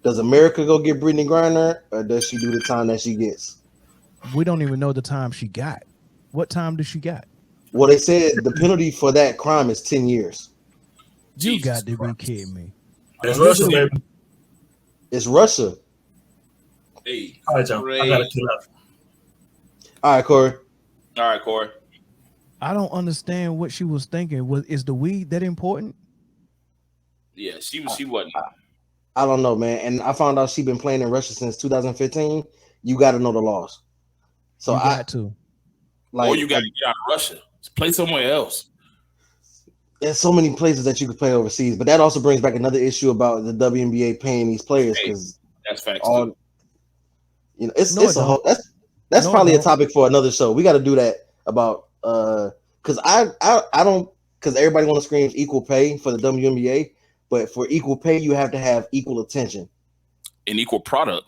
Does America go get Brittany Griner, or does she do the time that she gets? We don't even know the time she got. What time did she got? Well, they said the penalty for that crime is 10 years. You Jesus got to be Christ. kidding me. That's And this Russia, is baby. It's Russia. Hey, All right, y'all. I got to kill out. All right, Corey. All right, Corey. I don't understand what she was thinking. Is the weed that important? Yeah, she wasn't. I don't know, man. And I found out she's been playing in Russia since 2015. You got to know the laws. So You got to. like, Or you got to get out of Russia. Just play somewhere else. there's so many places that you could play overseas, but that also brings back another issue about the WNBA paying these players because That's facts. all Too. you know, it's No, it's it a whole don't. that's No, it probably a don't. topic for another show. We got to do that about because I don't because everybody want to scream equal pay for the WNBA, but for equal pay you have to have equal attention An equal product.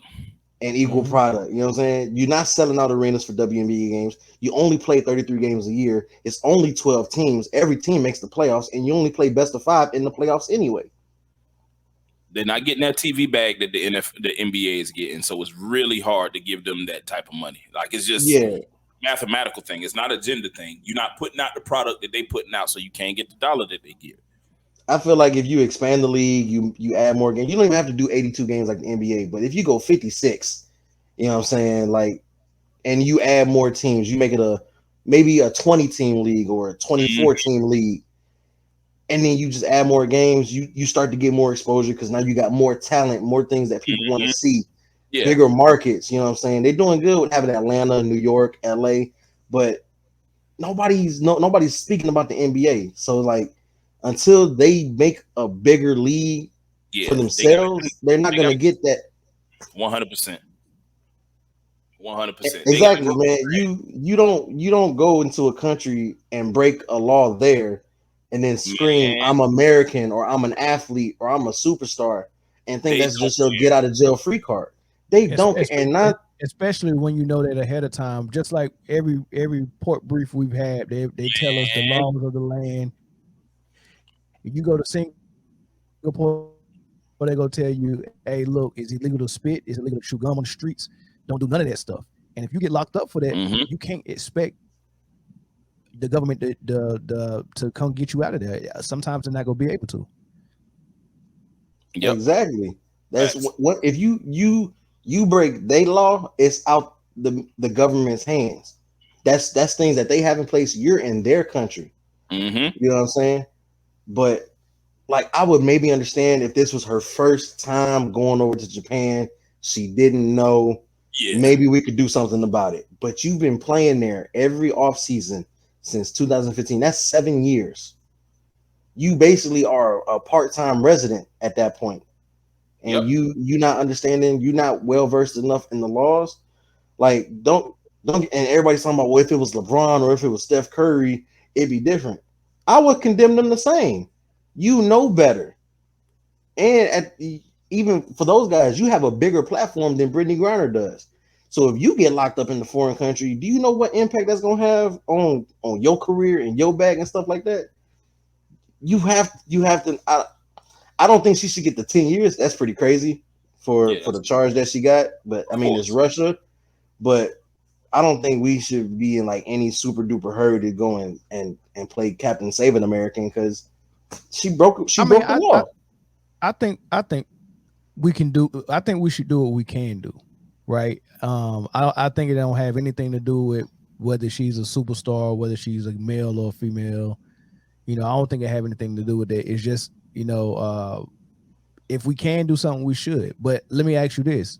and equal Mhm. product. You know what I'm saying? You're not selling out arenas for WNBA games. You only play 33 games a year. It's only 12 teams. Every team makes the playoffs, and you only play best of 5 in the playoffs anyway. They're not getting that TV bag that the NBA is getting, so it's really hard to give them that type of money. Like it's just Yeah. mathematical thing. It's not a gender thing. You're not putting out the product that they putting out, so you can't get the dollar that they give. I feel like if you expand the league, you add more games. You don't even have to do 82 games like the NBA, but if you go 56, you know what I'm saying, like, and you add more teams, you make it maybe a 20 team league or a 24 team league, and then you just add more games, you start to get more exposure because now you got more talent, more things that people want to see, Yeah, bigger markets. You know what I'm saying? They're doing good with having Atlanta, New York, LA, but nobody's speaking about the NBA. So like until they make a bigger league yeah. for themselves, they're not gonna get that. 100%. 100%. Exactly, man. You don't go into a country and break a law there and then scream, Man. I'm American or I'm an athlete or I'm a superstar and think They that's don't just your get out of jail free card. They don't and not Especially when you know that ahead of time. Just like every port brief we've had, they tell us the Man. laws of the land. If you go to Singapore, they go tell you, "Hey, look, it's illegal to spit. It's illegal to chew gum on the streets. Don't do none of that stuff." And if you get locked up for that, you can't expect the government to come get you out of there. Sometimes they're not gonna be able to. Yep. exactly. That's Facts. what if you break their law, it's out the government's hands. That's things that they have in place. You're in their country. Mm-hmm. You know what I'm saying? But like I would maybe understand if this was her first time going over to Japan. She didn't know. Yeah. Maybe we could do something about it. But you've been playing there every offseason since 2015. That's 7 years. You basically are a part-time resident at that point. And Yep. you not understanding, you're not well versed enough in the laws. Like don't and everybody's talking about well, if it was LeBron or if it was Steph Curry, it'd be different. I would condemn them the same. You know better. And even for those guys, you have a bigger platform than Brittany Griner does. So if you get locked up in the foreign country, do you know what impact that's gonna have on your career and your bag and stuff like that? You have to. I don't think she should get the 10 years. That's pretty crazy for the charge that she got. But I mean, it's Russia. But I don't think we should be in like any super duper hurry to go and play Captain Saving American because she broke the law. I think we can do. I think we should do what we can do, right? I think it don't have anything to do with whether she's a superstar, whether she's a male or a female. You know, I don't think it have anything to do with that. It's just, you know, if we can do something, we should. But let me ask you this: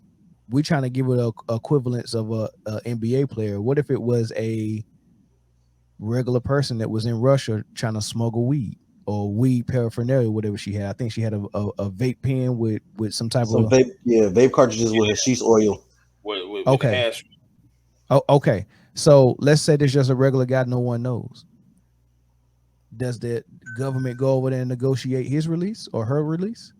we're trying to give it a equivalence of a NBA player. What if it was a regular person that was in Russia trying to smuggle weed or weed paraphernalia, whatever she had? I think she had a vape pen with some type of vape cartridges with hashish oil. With okay. hash. Oh, okay. So let's say there's just a regular guy no one knows. Does the government go over there and negotiate his release or her release?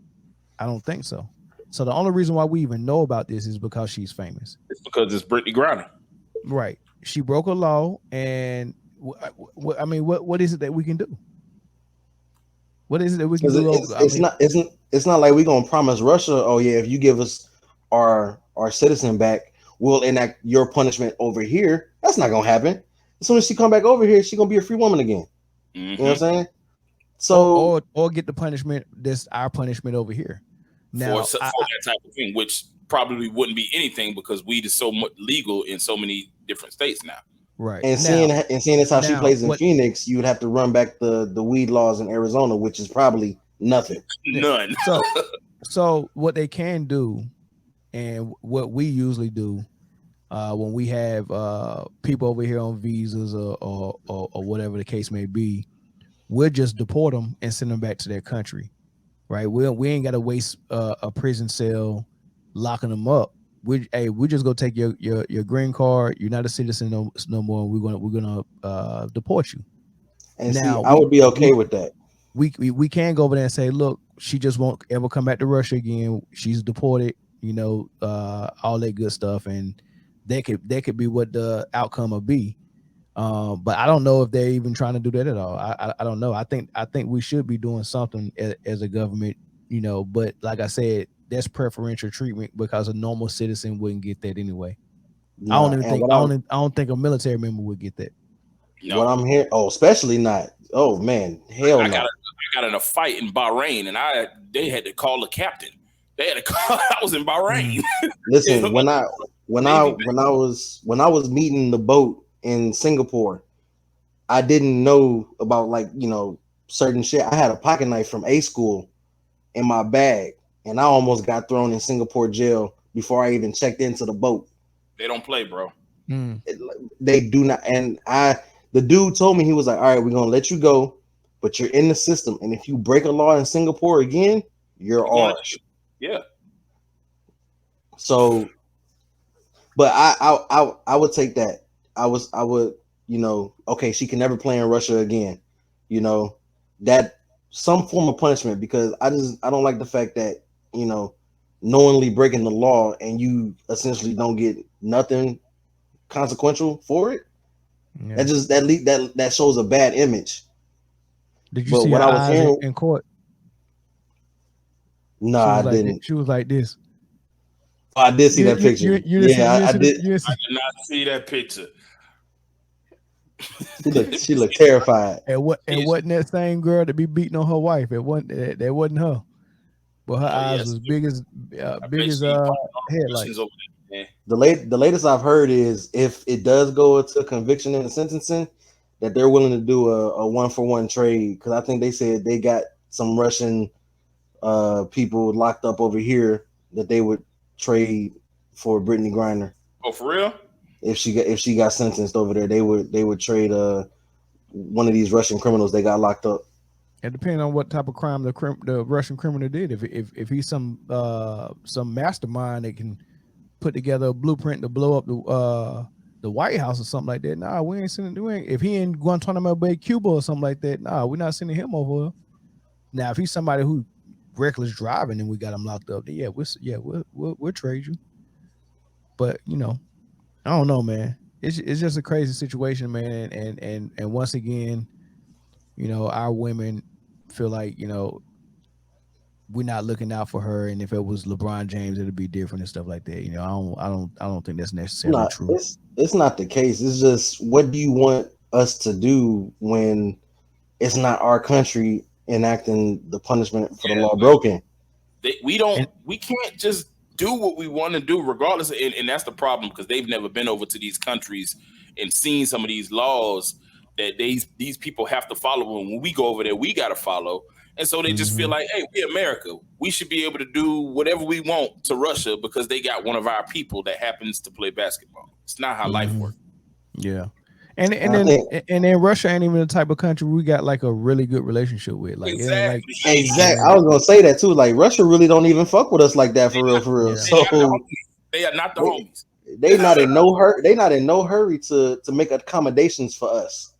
I don't think so. So the only reason why we even know about this is because she's famous. It's because it's Brittany Griner. Right. She broke a law, and I mean, what is it that we can do? What is it that we can do? it's not like we're gonna promise Russia, oh yeah, if you give us our citizen back, we'll enact your punishment over here. That's not gonna happen. As soon as she come back over here, she gonna be a free woman again. You know what I'm saying? So Or get the punishment that's our punishment over here. Now, for that type of thing, which probably wouldn't be anything because weed is so much legal in so many different states now. Right. and seeing as how she plays in Phoenix, you would have to run back the weed laws in Arizona, which is probably nothing. None. So what they can do, and what we usually do, when we have people over here on visas or whatever the case may be, we'll just deport them and send them back to their country. Right? We ain't got to waste a prison cell locking them up. We just go take your green card. You're not a citizen no more. We're gonna deport you. And Now, see, I would be okay with that. We can go over there and say, look, she just won't ever come back to Russia again. She's deported. All that good stuff, and that could be what the outcome will be. But I don't know if they're even trying to do that at all. I don't know. I think we should be doing something as a government, But like I said, that's preferential treatment because a normal citizen wouldn't get that anyway. I don't think a military member would get that. No. What I'm hearing, especially not. Oh man, hell no. I got in a fight in Bahrain, and they had to call the captain. They had to call. I was in Bahrain. Listen, when I was meeting the boat in Singapore, I didn't know about certain shit. I had a pocket knife from A school in my bag, and I almost got thrown in Singapore jail before I even checked into the boat. They don't play, bro. They do not. And the dude told me, he was like, all right, we're gonna let you go, but you're in the system, and if you break a law in Singapore again, you're ours. Yeah. So, but I would take that. I would, okay, she can never play in Russia again. That some form of punishment, because I don't like the fact that, knowingly breaking the law and you essentially don't get nothing consequential for it. Yeah. That shows a bad image. Did you see what I was hearing in court? No, I didn't. She was like this. Oh, I did see that picture. I did. I did not see that picture. She looked terrified. And wasn't that same girl to be beating on her wife? That wasn't her. But her eyes was big as headlights. The latest I've heard is if it does go to conviction and sentencing, that they're willing to do a 1-for-1 trade, because I think they said they got some Russian people locked up over here that they would trade for Brittany Griner. Oh, for real? If she got sentenced over there, they would trade one of these Russian criminals they got locked up. It depends on what type of crime the Russian criminal did. If he's some mastermind that can put together a blueprint to blow up the White House or something like that, nah, we ain't sending. If he in Guantanamo Bay, Cuba or something like that, nah, we're not sending him over. Now, if he's somebody who reckless driving and we got him locked up, then we'll trade you. But I don't know, man. It's just a crazy situation, man. And once again, our women feel like, we're not looking out for her. And if it was LeBron James, it'd be different and stuff like that. I don't think that's necessarily true. It's not the case. It's just, what do you want us to do when it's not our country enacting the punishment for the law broken? We can't just do what we want to do regardless. And that's the problem, because they've never been over to these countries and seen some of these laws that these people have to follow. And when we go over there, we got to follow. And so they just feel like, hey, we America. We should be able to do whatever we want to Russia because they got one of our people that happens to play basketball. It's not how life works. Yeah. And then Russia ain't even the type of country we got like a really good relationship with. Like, exactly. I was gonna say that too. Like, Russia really don't even fuck with us like that for real. Yeah. So they are not the homies. They not in no hurry. They not in no hurry to make accommodations for us.